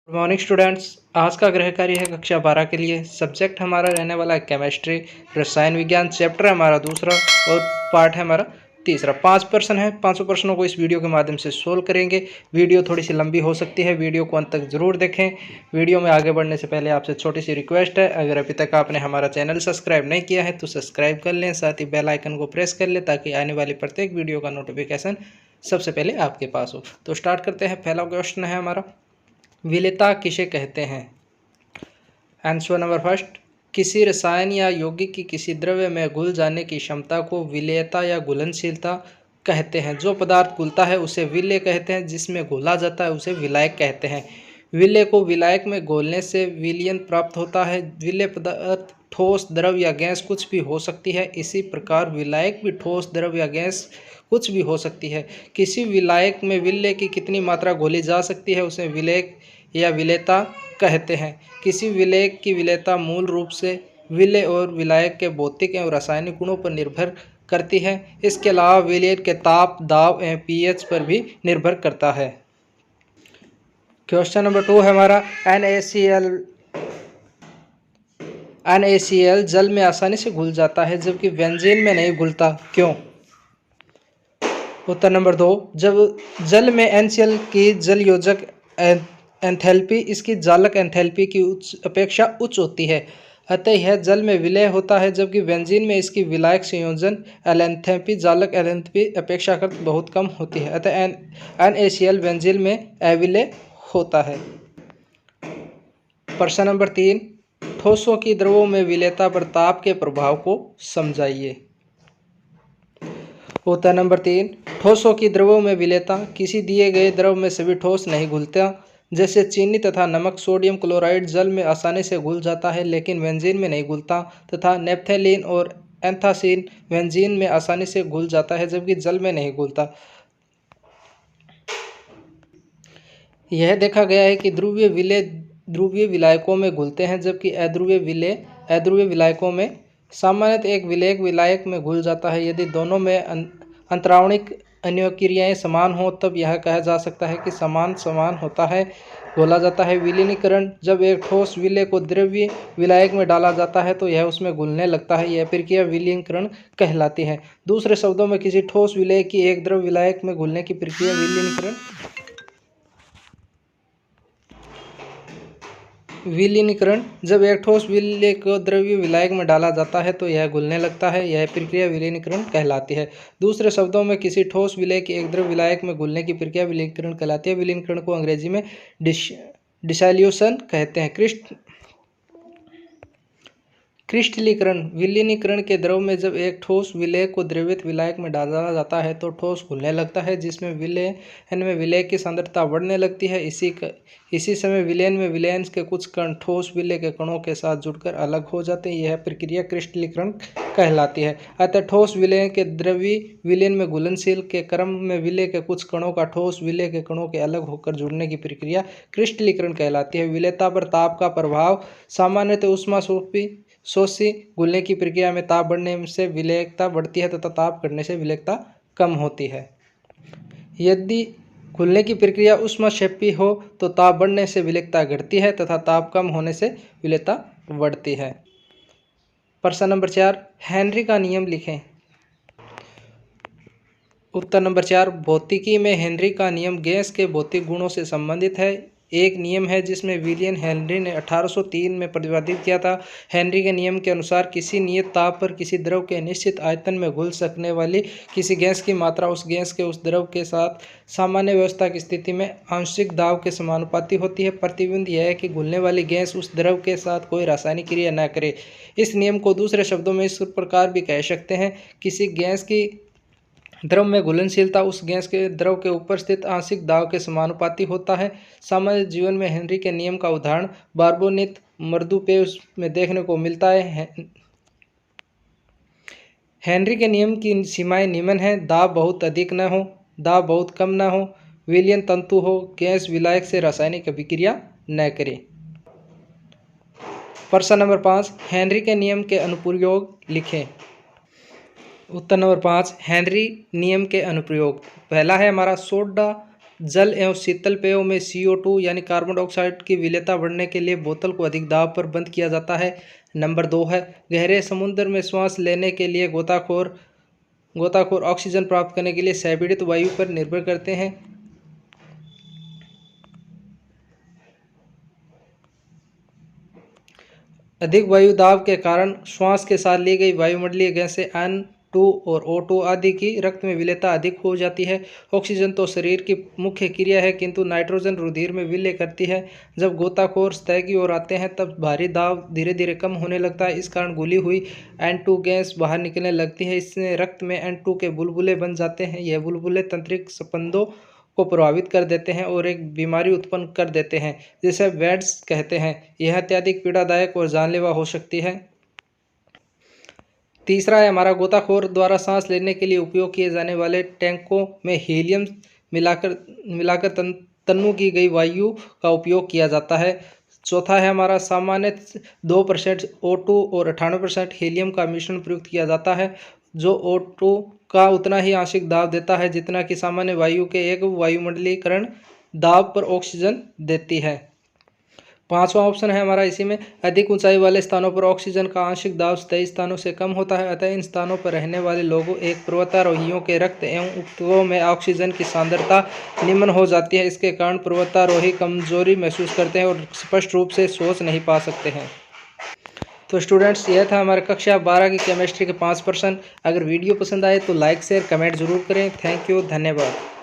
Good morning students. आज का गृह कार्य है कक्षा 12 के लिए। सब्जेक्ट हमारा रहने वाला है केमिस्ट्री, रसायन विज्ञान। चैप्टर है हमारा दूसरा और पार्ट है हमारा तीसरा। 5 प्रश्न है, 5 प्रश्नों को इस वीडियो के माध्यम से सोल्व करेंगे। वीडियो थोड़ी सी लंबी हो सकती है, वीडियो को अंत तक जरूर देखें। वीडियो में आगे बढ़ने से पहले आपसे छोटी सी रिक्वेस्ट है, अगर अभी तक आपने हमारा चैनल सब्सक्राइब नहीं किया है तो सब्सक्राइब कर लें, साथ ही बेल आइकन को प्रेस कर लें ताकि आने वाली प्रत्येक वीडियो का नोटिफिकेशन सबसे पहले आपके पास हो। तो स्टार्ट करते हैं। पहला क्वेश्चन है हमारा, विलेयता किसे कहते हैं? आंसर नंबर फर्स्ट, किसी रसायन या यौगिक की किसी द्रव्य में घुल जाने की क्षमता को विलेयता या घुलनशीलता कहते हैं। जो पदार्थ घुलता है उसे विलेय कहते हैं, जिसमें घोला जाता है उसे विलायक कहते हैं। विलेय को विलायक में घोलने से विलयन प्राप्त होता है। विलेय पदार्थ ठोस, द्रव या गैस कुछ भी हो सकती है। इसी प्रकार विलायक भी ठोस, द्रव या गैस कुछ भी हो सकती है। किसी विलायक में विलेय की कितनी मात्रा घोली जा सकती है उसे विलेयक या विलेयता कहते हैं। किसी विलेयक की विलेयता मूल रूप से विलेय और विलायक के भौतिक एवं रासायनिक गुणों पर निर्भर करती है। इसके अलावा विलेय के ताप, दाब एवं पीएच पर भी निर्भर करता है। क्वेश्चन नंबर 2 है हमारा, NaCl जल में आसानी से घुल जाता है जबकि बेंजीन में नहीं घुलता, क्यों? उत्तर नंबर 2, जब जल में NaCl की जल योजक एंथैल्पी इसकी जालक एंथैल्पी की अपेक्षा उच्च होती है, अतः यह जल में विलय होता है, जबकि बेंजीन में इसकी विलायक संयोजन एलेंथैल्पी जालक एलेंथैल्पी अपेक्षाकृत बहुत कम होती है, अतः NaCl बेंजीन में अविलेय होता है। प्रश्न नंबर 3, ठोसों की द्रवों में विलेयता पर ताप के प्रभाव को समझाइए। उत्तर नंबर 3, ठोसों की द्रवों में विलेयता, किसी दिए गए द्रव में सभी ठोस नहीं घुलता। जैसे चीनी तथा नमक, सोडियम क्लोराइड जल में आसानी से घुल जाता है लेकिन बेंजीन में नहीं घुलता, तथा नेप्थेलीन और एंथासिन बेंजीन में आसानी से घुल जाता है जबकि जल में नहीं घुलता। यह देखा गया है कि ध्रुवीय विलेय ध्रुवीय विलायकों में घुलते हैं जबकि अध्रुवीय विलेय अध्रुवीय विलायकों में सामान्यतः एक विलेयक विलायक में घुल जाता है। यदि दोनों में अंतराणिक अन्योक्रियाएं समान हो तब यह कहा जा सकता है कि समान समान होता है, घोला जाता है। विलीनीकरण, जब एक ठोस विलेय को द्रवीय विलायक में डाला जाता है तो यह उसमें घुलने लगता है, यह प्रक्रिया विलीनीकरण कहलाती है। दूसरे शब्दों में किसी ठोस विलेय की एक द्रव विलायक में घुलने की प्रक्रिया विलीनीकरण, जब एक ठोस विलेय को द्रवीय विलायक में डाला जाता है तो यह घुलने लगता है, यह प्रक्रिया विलीनीकरण कहलाती है। दूसरे शब्दों में किसी ठोस विलेय की एक द्रव विलायक में घुलने की प्रक्रिया विलीनीकरण कहलाती है। विलीनीकरण को अंग्रेजी में डिसोल्यूशन कहते हैं। क्रिस्टलीकरण, विलीनीकरण के द्रव में जब एक ठोस विलेय को द्रवित विलायक में डाला जाता है तो ठोस घुलने लगता है, जिसमें विलयन में विलेय की सांद्रता बढ़ने लगती है। इसी समय विलयन में विलयन के कुछ कण ठोस विलेय के कणों के साथ जुड़कर अलग हो जाते हैं, यह प्रक्रिया क्रिस्टलीकरण कहलाती है। अतः ठोस विलेय के द्रवीय विलयन में घुलनशील के क्रम में विलेय के कुछ कणों का ठोस विलेय के कणों के अलग होकर जुड़ने की प्रक्रिया क्रिस्टलीकरण कहलाती है। विलेयता पर ताप का प्रभाव, सामान्यतः ऊष्मा शोषी घुलने की प्रक्रिया में ताप बढ़ने से विलेयकता बढ़ती है तथा ताप घटने से विलेयकता कम होती है। यदि घुलने की प्रक्रिया ऊष्माक्षेपी हो तो ताप बढ़ने से विलेयकता घटती है तथा ताप कम होने से विलेयकता बढ़ती है। प्रश्न नंबर 4, हेनरी का नियम लिखें। उत्तर नंबर 4, भौतिकी में हेनरी का नियम गैस के भौतिक गुणों से संबंधित है। एक नियम है जिसमें विलियम हेनरी ने 1803 में प्रतिपादित किया था। हेनरी के नियम के अनुसार किसी नियत ताप पर किसी द्रव के निश्चित आयतन में घुल सकने वाली किसी गैस की मात्रा उस गैस के उस द्रव के साथ सामान्य व्यवस्था की स्थिति में आंशिक दाब के समानुपाती होती है। प्रतिबंध यह है कि घुलने वाली गैस उस द्रव के साथ कोई रासायनिक क्रिया न करे। इस नियम को दूसरे शब्दों में इस प्रकार भी कह सकते हैं, किसी गैस की द्रव में घुलनशीलता उस गैस के द्रव के ऊपर स्थित आंशिक दाब के समानुपाती होता है। सामान्य जीवन में हेनरी के नियम का उदाहरण बार्बोनित मृदुपेय में देखने को मिलता है। हेनरी के नियम की सीमाएं निम्न हैं: दाब बहुत अधिक न हो, दाब बहुत कम न हो, विलयन तंतु हो, गैस विलायक से रासायनिक अभिक्रिया न करे। प्रश्न नंबर 5, हेनरी के नियम के अनुप्रयोग लिखें। उत्तर नंबर 5, हेनरी नियम के अनुप्रयोग। पहला है हमारा, सोडा जल एवं शीतल पेयों में CO2 यानी कार्बन डाइऑक्साइड की विलेयता बढ़ने के लिए बोतल को अधिक दाब पर बंद किया जाता है। नंबर 2 है गहरे समुद्र में श्वास लेने के लिए गोताखोर ऑक्सीजन प्राप्त करने के लिए संपीड़ित वायु पर निर्भर करते हैं। अधिक वायु दाब के कारण श्वास के साथ ली गई वायुमंडलीय गैसें N2 और O2 आदि की रक्त में विलेयता अधिक हो जाती है। ऑक्सीजन तो शरीर की मुख्य क्रिया है, किंतु नाइट्रोजन रुधिर में विलय करती है। जब गोताखोर सतह की ओर आते हैं तब भारी दाब धीरे धीरे कम होने लगता है। इस कारण घुली हुई N2 गैस बाहर निकलने लगती है। इससे रक्त में N2 के बुलबुले बन जाते हैं। यह बुलबुले तंत्रिका स्पंदों को प्रभावित कर देते हैं और एक बीमारी उत्पन्न कर देते हैं जिसे वेड्स कहते हैं। यह अत्यधिक पीड़ादायक और जानलेवा हो सकती है। तीसरा है हमारा गोताखोर द्वारा सांस लेने के लिए उपयोग किए जाने वाले टैंकों में हीलियम मिलाकर तन्नू की गई वायु का उपयोग किया जाता है। चौथा है हमारा सामान्य 2% O2 और 98% हीलियम का मिश्रण प्रयुक्त किया जाता है, जो O2 का उतना ही आंशिक दाब देता है जितना कि सामान्य वायु के एक वायुमंडलीकरण दाब पर ऑक्सीजन देती है। पांचवा ऑप्शन है हमारा इसी में अधिक ऊंचाई वाले स्थानों पर ऑक्सीजन का आंशिक दाब स्थायी स्थानों से कम होता है, अतः इन स्थानों पर रहने वाले लोगों एक पर्वतारोहियों के रक्त एवं ऊतकों में ऑक्सीजन की सांद्रता निम्न हो जाती है। इसके कारण पर्वतारोही कमजोरी महसूस करते हैं और स्पष्ट रूप से सोच नहीं पा सकते हैं। तो स्टूडेंट्स, यह था हमारे कक्षा 12 की केमिस्ट्री के 5 प्रश्न। अगर वीडियो पसंद आए तो लाइक शेयर कमेंट जरूर करें। थैंक यू, धन्यवाद।